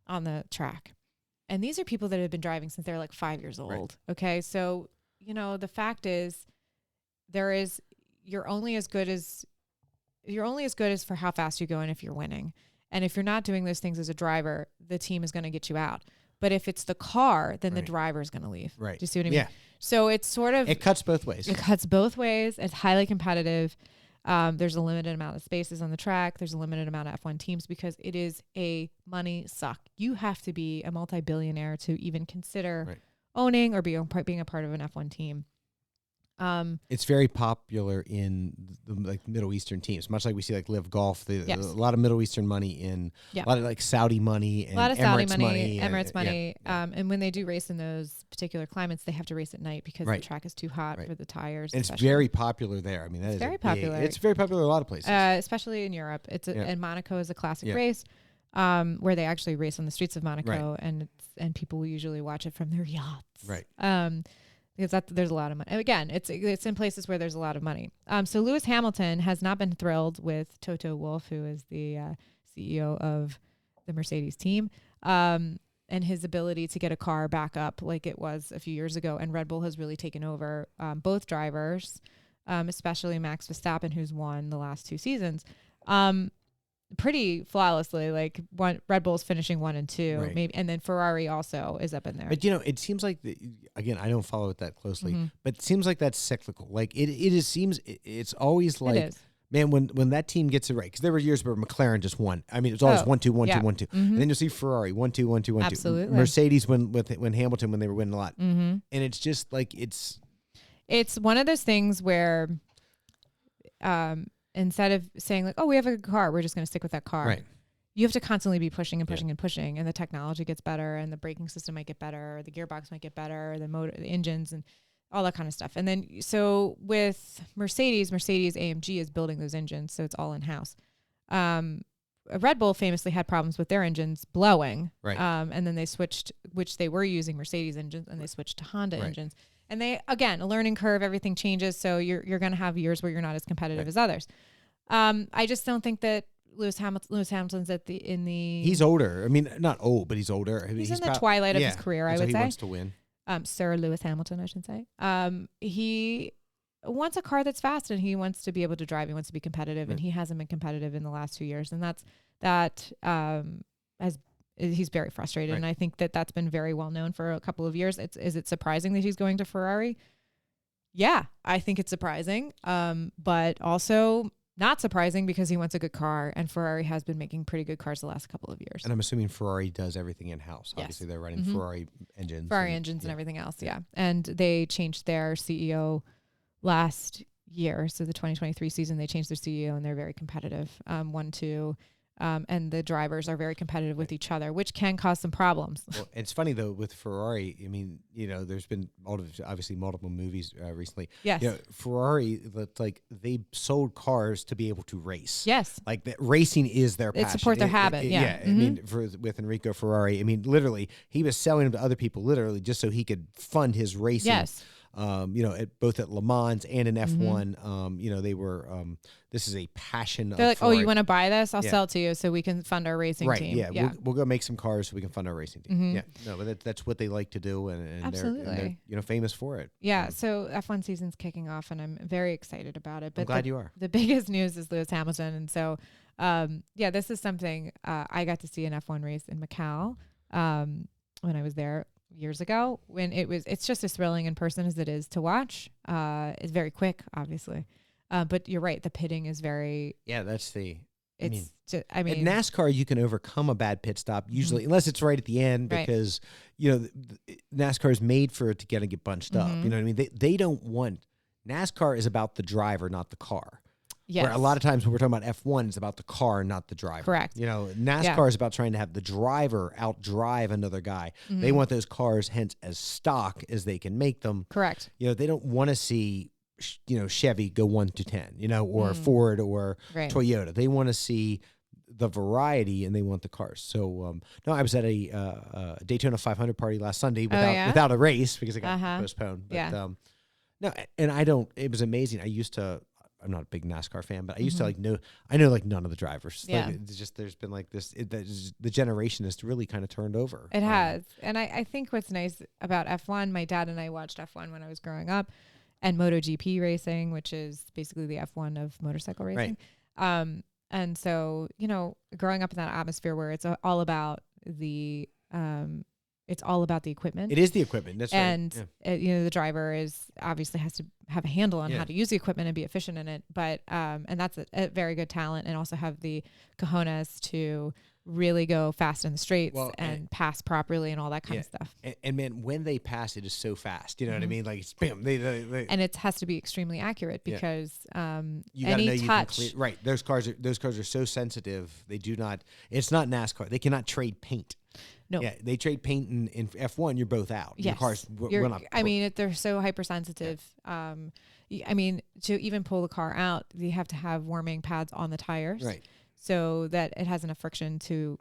Speaker 1: on the track. And these are people that have been driving since they're like 5 years old. Right. Okay. So, the fact is you're only as good as for how fast you go and if you're winning. And if you're not doing those things as a driver, the team is going to get you out. But if it's the car, then the driver is going to leave. Right. Do you see what I mean? Yeah. So it's sort of...
Speaker 2: It cuts both ways.
Speaker 1: It cuts both ways. It's highly competitive. There's a limited amount of spaces on the track. There's a limited amount of F1 teams because it is a money suck. You have to be a multi-billionaire to even consider owning or being a part of an F1 team.
Speaker 2: It's very popular in the Middle Eastern teams, much like we see Live Golf. A lot of Middle Eastern money in a lot of Saudi money and Emirates money. And when they do race in those particular climates, they have to race at night because the track is too hot for the tires. And it's very popular there. I mean, that is very popular. It's very popular in a lot of places,
Speaker 1: especially in Europe. And Monaco is a classic race where they actually race on the streets of Monaco, and people will usually watch it from their yachts. Right. Because there's a lot of money. Again, it's in places where there's a lot of money. So Lewis Hamilton has not been thrilled with Toto Wolff, who is the CEO of the Mercedes team, and his ability to get a car back up like it was a few years ago. And Red Bull has really taken over both drivers, especially Max Verstappen, who's won the last 2 seasons. Pretty flawlessly. Red Bull's finishing 1 and 2, maybe, and then Ferrari also is up in there.
Speaker 2: But it seems like again, I don't follow it that closely, but it seems like that's cyclical. It's always like, it is. Man, when that team gets it right, because there were years where McLaren just won. I mean, it was always 1-2, 1-2, 1-2, and then you'll see Ferrari 1-2, 1-2, 1-2. Absolutely. Mercedes when Hamilton when they were winning a lot, and it's just
Speaker 1: it's one of those things where, instead of saying we have a good car, we're just going to stick with that car. Right. you have to constantly be pushing and pushing and pushing, and the technology gets better, and the braking system might get better, or the gearbox might get better, or the motor, the engines, and all that kind of stuff. And then, so with Mercedes AMG is building those engines, so it's all in house. Red Bull famously had problems with their engines blowing,
Speaker 2: right?
Speaker 1: And then they switched, which they were using Mercedes engines, and they switched to Honda engines. And they, again, a learning curve, everything changes, so you're going to have years where you're not as competitive as others. I just don't think that Lewis Hamilton's he's
Speaker 2: older. I mean, not old, but he's older. I mean,
Speaker 1: he's in the twilight of his career, I would say.
Speaker 2: He wants to win.
Speaker 1: Sir Lewis Hamilton, I should say. He wants a car that's fast, and he wants to be able to drive. He wants to be competitive, and he hasn't been competitive in the last 2 years. And he's very frustrated. And I think that's been very well known for a couple of years. Is it surprising that he's going to Ferrari? Yeah, I think it's surprising. But also not surprising because he wants a good car, and Ferrari has been making pretty good cars the last couple of years.
Speaker 2: And I'm assuming Ferrari does everything in-house. Yes. Obviously, they're running Ferrari engines.
Speaker 1: And everything else, yeah. And they changed their CEO last year. So the 2023 season, they changed their CEO, and they're very competitive. 1-2. And the drivers are very competitive with each other, which can cause some problems.
Speaker 2: Well, it's funny though with Ferrari. I mean, there's been obviously multiple movies recently.
Speaker 1: Yes,
Speaker 2: Ferrari, like they sold cars to be able to race.
Speaker 1: Yes,
Speaker 2: like that racing is their passion.
Speaker 1: They support their habit. Yeah.
Speaker 2: I mean, with Enrico Ferrari, I mean, literally, he was selling them to other people, literally just so he could fund his racing.
Speaker 1: Yes.
Speaker 2: Both at Le Mans and in F1, they were. This is a passion.
Speaker 1: They're like,
Speaker 2: Ferrari.
Speaker 1: Oh, you want to buy this? I'll sell it to you so we can fund our racing team.
Speaker 2: Yeah. We'll go make some cars so we can fund our racing team. Yeah, no, but that's what they like to do, and
Speaker 1: absolutely,
Speaker 2: they're famous for it.
Speaker 1: Yeah. So F1 season's kicking off, and I'm very excited about it. But
Speaker 2: I'm glad you are.
Speaker 1: The biggest news is Lewis Hamilton, and so this is something I got to see an F1 race in Macau when I was there years ago. It's just as thrilling in person as it is to watch. It's very quick, obviously. But you're right. The pitting is very.
Speaker 2: Yeah, that's
Speaker 1: I mean,
Speaker 2: in NASCAR, you can overcome a bad pit stop usually, unless it's right at the end, because NASCAR is made for it to get bunched up. You know what I mean? They don't want. NASCAR is about the driver, not the car.
Speaker 1: Yes.
Speaker 2: Where a lot of times when we're talking about F1, it's about the car, not the driver.
Speaker 1: Correct.
Speaker 2: NASCAR is about trying to have the driver outdrive another guy. They want those cars, hence, as stock as they can make them.
Speaker 1: Correct.
Speaker 2: They don't want to see, Chevy go 1-10, or Ford or Toyota. They want to see the variety, and they want the cars. So, no, I was at a Daytona 500 party last Sunday without a race because it got postponed. But, no, and it was amazing. I'm not a big NASCAR fan, but I used to I know none of the drivers.
Speaker 1: Yeah.
Speaker 2: Like, it's just, there's been the generation has really kind of turned over.
Speaker 1: It has. And I think what's nice about F1, my dad and I watched F1 when I was growing up, and MotoGP racing, which is basically the F1 of motorcycle racing. Right. And so, growing up in that atmosphere where it's all about the equipment.
Speaker 2: It is the equipment. That's right.
Speaker 1: And the driver obviously has to have a handle on how to use the equipment and be efficient in it. But and that's a very good talent, and also have the cojones to really go fast in the straights and pass properly and all that kind of stuff.
Speaker 2: And man, when they pass, it is so fast. You know what I mean? Like, bam, they
Speaker 1: and it has to be extremely accurate because
Speaker 2: you
Speaker 1: any
Speaker 2: know
Speaker 1: touch.
Speaker 2: You can clear, right. Those cars are so sensitive. They do not. It's not NASCAR. They cannot trade paint.
Speaker 1: No.
Speaker 2: Yeah, they trade paint in F1. You're both out.
Speaker 1: Yes.
Speaker 2: Your cars will not.
Speaker 1: I mean, they're so hypersensitive. Yeah. I mean, to even pull the car out, you have to have warming pads on the tires,
Speaker 2: right? So
Speaker 1: that it has enough friction to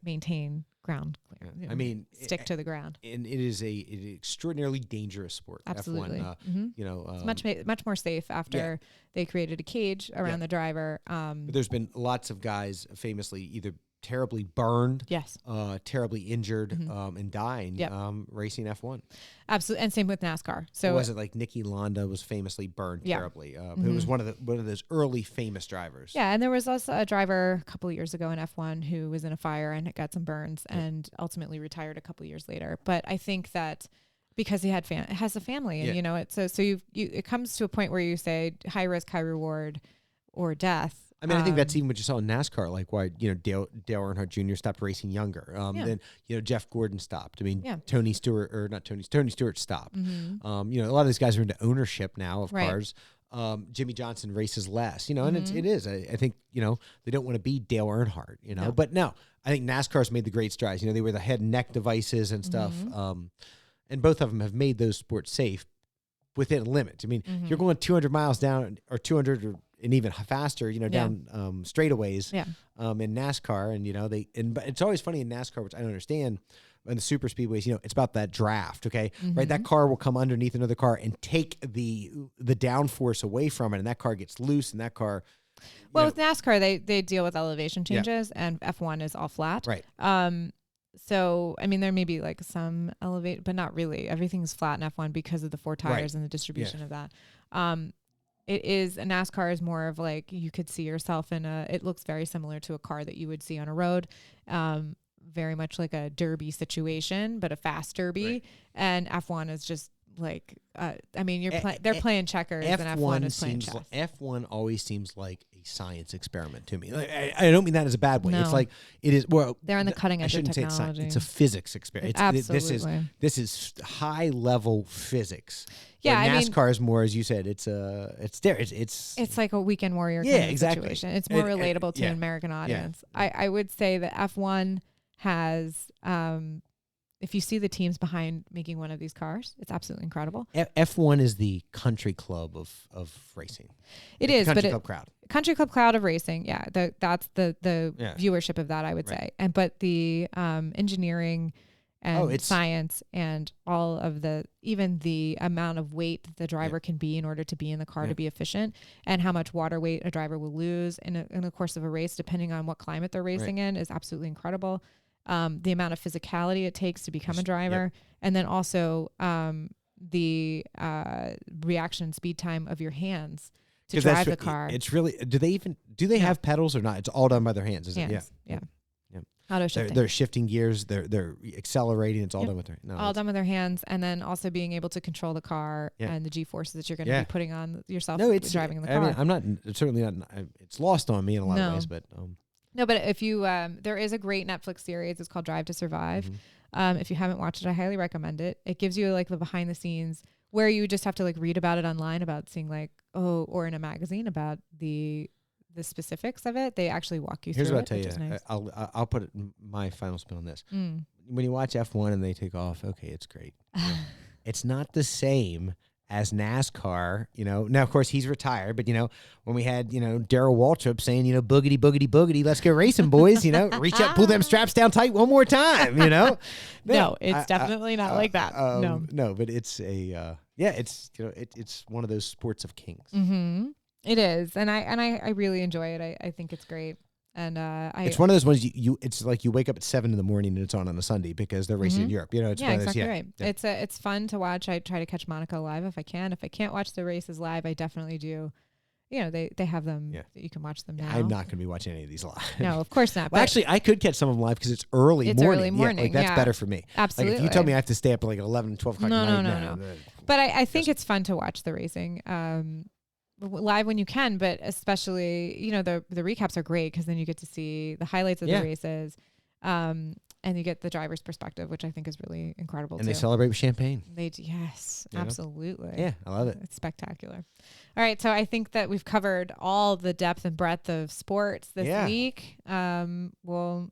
Speaker 1: maintain ground clear.
Speaker 2: I mean,
Speaker 1: stick to the ground.
Speaker 2: And it is an extraordinarily dangerous sport.
Speaker 1: Absolutely.
Speaker 2: F1,
Speaker 1: it's much more safe after they created a cage around the driver.
Speaker 2: But there's been lots of guys famously either terribly burned, terribly injured, and dying racing F1.
Speaker 1: Absolutely, and same with NASCAR. So
Speaker 2: was it like Niki Lauda was famously burned terribly? Who was one of those early famous drivers. Yeah,
Speaker 1: and there was also a driver a couple of years ago in F1 who was in a fire and got some burns and ultimately retired a couple of years later. But I think that because he has a family, and so it comes to a point where you say high risk, high reward, or death.
Speaker 2: I mean, I think that's even what you saw in NASCAR, like why, Dale Earnhardt Jr. stopped racing younger. Then, Jeff Gordon stopped. I mean, Tony Stewart stopped. A lot of these guys are into ownership now of cars. Jimmy Johnson races last, and it is. I think, they don't want to be Dale Earnhardt, but no, I think NASCAR's made the great strides. They were the head and neck devices and stuff. And both of them have made those sports safe within a limit. I mean, you're going 200 miles down or 200 and even faster, down straightaways in NASCAR. And but it's always funny in NASCAR, which I don't understand, in the super speedways, it's about that draft, okay? Right? That car will come underneath another car and take the downforce away from it, and that car gets loose, and that car...
Speaker 1: Well, with NASCAR, they deal with elevation changes, and F1 is all flat.
Speaker 2: Right.
Speaker 1: So, I mean, there may be like some elevate, but not really. Everything's flat in F1 because of the 4 tires and the distribution of that. It is, a NASCAR is more of like, you could see yourself in it looks very similar to a car that you would see on a road. Very much like a derby situation, but a fast derby. Right. And F1 is just like, I mean, they're playing checkers, and F1 is playing chess.
Speaker 2: F1 always seems like a science experiment to me. Like, I don't mean that as a bad way. No. It's like it is. Well,
Speaker 1: they're on the cutting edge of technology.
Speaker 2: Say it's science. It's a physics experiment.
Speaker 1: Absolutely.
Speaker 2: This is high level physics.
Speaker 1: Yeah,
Speaker 2: NASCAR is more, as you said, it's
Speaker 1: like a weekend warrior kind of situation. It's more relatable to an American audience. Yeah. I would say that F1 has, if you see the teams behind making one of these cars, it's absolutely incredible.
Speaker 2: F1 is the country club of racing.
Speaker 1: It is,
Speaker 2: country club crowd.
Speaker 1: Country club crowd of racing. Yeah, that's the viewership of that, I would say. But the engineering and science and all of even the amount of weight that the driver can be in order to be in the car to be efficient, and how much water weight a driver will lose in the course of a race, depending on what climate they're racing in, is absolutely incredible. The amount of physicality it takes to become a driver, and then also the reaction speed time of your hands to drive the car.
Speaker 2: It's really, do they have pedals or not? It's all done by their hands, isn't it?
Speaker 1: Yeah. Auto shifting.
Speaker 2: They're shifting gears. They're accelerating. It's all done with their
Speaker 1: done with their hands, and then also being able to control the car and the G forces that you're going to be putting on yourself driving in the car.
Speaker 2: I mean, I'm not certainly not. It's lost on me in a lot of ways, but
Speaker 1: no. But if you there is a great Netflix series. It's called Drive to Survive. If you haven't watched it, I highly recommend it. It gives you like the behind the scenes where you just have to like read about it online, about seeing like or in a magazine about the specifics of it. They actually walk you through it.
Speaker 2: Here's what I'll tell you. I'll put my final spin on this. When you watch F1 and they take off, okay, it's great. It's not the same as NASCAR. Now of course he's retired, but when we had Darrell Waltrip saying boogity boogity boogity, let's go racing, boys. Reach up, pull them straps down tight one more time.
Speaker 1: No, it's definitely not like that.
Speaker 2: No, but it's it's one of those sports of kings.
Speaker 1: It is, and I really enjoy it. I think it's great, and
Speaker 2: it's one of those ones it's like you wake up at 7 a.m. and it's on a Sunday because they're racing in Europe. It's
Speaker 1: exactly right. Yeah. It's fun to watch. I try to catch Monaco live if I can. If I can't watch the races live, I definitely do. They have them. Yeah. You can watch them now.
Speaker 2: I'm not going to be watching any of these live.
Speaker 1: No, of course not.
Speaker 2: Well, actually, I could catch some of them live because it's early morning. That's better for me.
Speaker 1: Absolutely.
Speaker 2: Like if you tell me I have to stay up at like 11, 12 o'clock at night.
Speaker 1: No. But I think it's fun to watch the racing. Live when you can, but especially the recaps are great because then you get to see the highlights of the races, and you get the driver's perspective, which I think is really incredible.
Speaker 2: And they celebrate with champagne.
Speaker 1: Absolutely.
Speaker 2: Yeah, I love it.
Speaker 1: It's spectacular. All right, so I think that we've covered all the depth and breadth of sports this week. We'll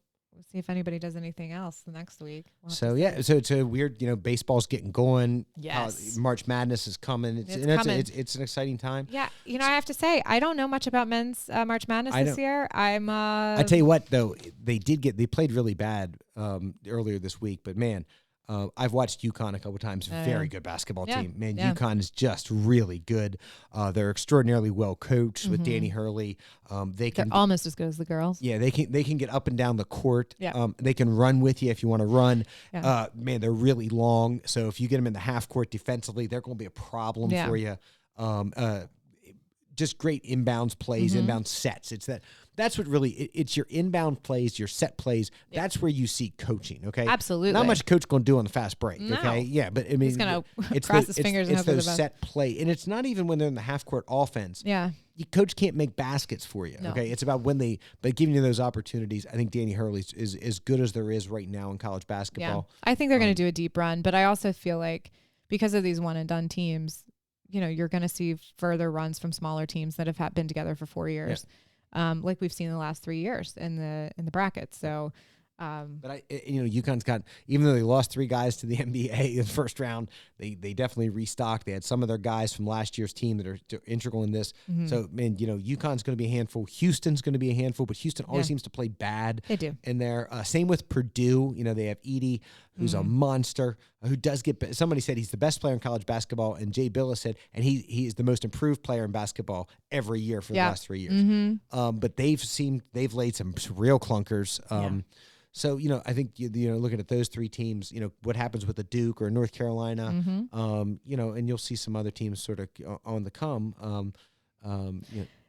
Speaker 1: see if anybody does anything else the next week.
Speaker 2: So it's a weird, baseball's getting going.
Speaker 1: Yes.
Speaker 2: March Madness is coming. It's an exciting time.
Speaker 1: Yeah. I have to say, I don't know much about men's March Madness this year. I
Speaker 2: tell you what, though, they played really bad earlier this week, but man, I've watched UConn a couple times. Very good basketball team. Man, UConn is just really good. They're extraordinarily well coached with Danny Hurley. They're
Speaker 1: almost as good as the girls.
Speaker 2: Yeah, they can get up and down the court. Yeah. They can run with you if you want to run. Yeah. Man, they're really long. So if you get them in the half court defensively, they're going to be a problem for you. Just great inbounds plays, inbound sets. That's what really, it's your inbound plays, your set plays. Yep. That's where you see coaching, okay?
Speaker 1: Absolutely.
Speaker 2: Not much coach going to do on the fast break, okay? Yeah, but I mean,
Speaker 1: he's going to cross his fingers and hope for the best.
Speaker 2: It's those set play. And it's not even when they're in the half court offense.
Speaker 1: Yeah.
Speaker 2: Coach can't make baskets for you, okay? It's about but giving you those opportunities. I think Danny Hurley is as good as there is right now in college basketball.
Speaker 1: Yeah. I think they're going to do a deep run, but I also feel like because of these one and done teams, you're going to see further runs from smaller teams that have been together for 4 years, like we've seen in the last 3 years in the brackets. So.
Speaker 2: But UConn's got, even though they lost 3 guys to the NBA in the first round, they definitely restocked. They had some of their guys from last year's team that are integral in this. Mm-hmm. So, man, UConn's going to be a handful. Houston's going to be a handful, but Houston always seems to play bad.
Speaker 1: They do.
Speaker 2: In there. Same with Purdue. They have Edey, who's a monster, who does get, somebody said he's the best player in college basketball, and Jay Billis said, and he is the most improved player in basketball every year for the last 3 years. Mm-hmm. But they've laid some real clunkers. So, I think, looking at those 3 teams, what happens with a Duke or North Carolina, and you'll see some other teams sort of on the come.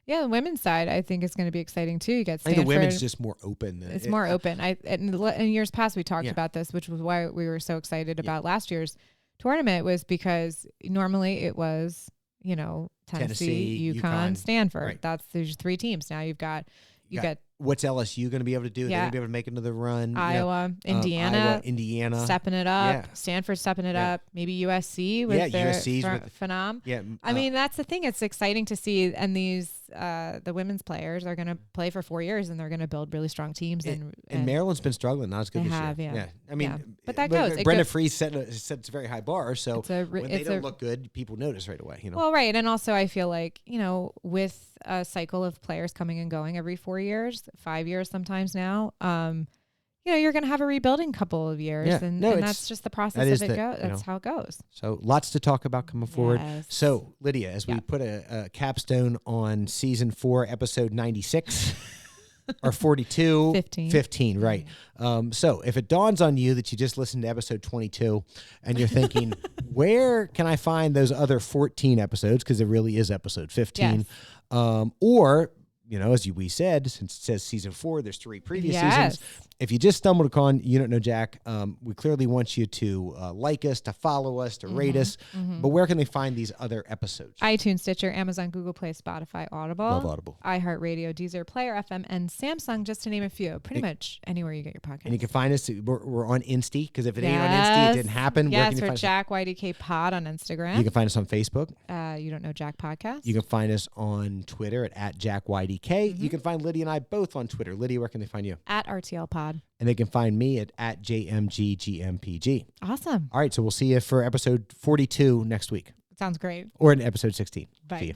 Speaker 1: Yeah, the women's side, I think, is going to be exciting, too. You got Stanford.
Speaker 2: I think the women's just more open.
Speaker 1: It's more open. In years past, we talked about this, which was why we were so excited about last year's tournament, was because normally it was, Tennessee, UConn, Stanford. Right. There's 3 teams. Now you've got
Speaker 2: what's LSU going to be able to do? They're going to be able to make another run.
Speaker 1: Indiana stepping it up.
Speaker 2: Yeah.
Speaker 1: Stanford stepping it up. Maybe USC with their phenom.
Speaker 2: Yeah,
Speaker 1: I mean, that's the thing. It's exciting to see. And these the women's players are going to play for 4 years, and they're going to build really strong teams. And
Speaker 2: Maryland's been struggling, not as good this year.
Speaker 1: Yeah.
Speaker 2: I mean,
Speaker 1: but that goes.
Speaker 2: Brenda Freese set it's a very high bar, so when they don't look good, people notice right away.
Speaker 1: Well, right, and also I feel like with a cycle of players coming and going every 4 years, 5 years sometimes now, you're going to have a rebuilding couple of years, and that's just the process of it. That's how it goes.
Speaker 2: So lots to talk about coming forward. So Lydia, as we put a capstone on season 4, episode 96 or 42, 15, right? So if it dawns on you that you just listened to episode 22 and you're thinking, where can I find those other 14 episodes? Because it really is episode 15. Or as we said, since it says season 4, there's 3 previous seasons. If you just stumbled upon You Don't Know Jack, we clearly want you to like us, to follow us, to rate us. But where can they find these other episodes?
Speaker 1: iTunes, Stitcher, Amazon, Google Play, Spotify, Audible.
Speaker 2: Love Audible.
Speaker 1: iHeartRadio, Deezer, Player FM, and Samsung, just to name a few. Pretty much anywhere you get your podcast.
Speaker 2: And you can find us. We're on Insta, because if it ain't on Insta, it didn't happen.
Speaker 1: Yes, we're Jack YDK Pod on Instagram.
Speaker 2: You can find us on Facebook.
Speaker 1: You Don't Know Jack Podcast.
Speaker 2: You can find us on Twitter at JackYDK. You can find Lydia and I both on Twitter. Lydia, where can they find you?
Speaker 1: At RTL Pod.
Speaker 2: And they can find me at JMGGMPG.
Speaker 1: Awesome.
Speaker 2: All right, so we'll see you for episode 42 next week.
Speaker 1: Sounds great.
Speaker 2: Or in episode 16.
Speaker 1: Bye.
Speaker 2: See you.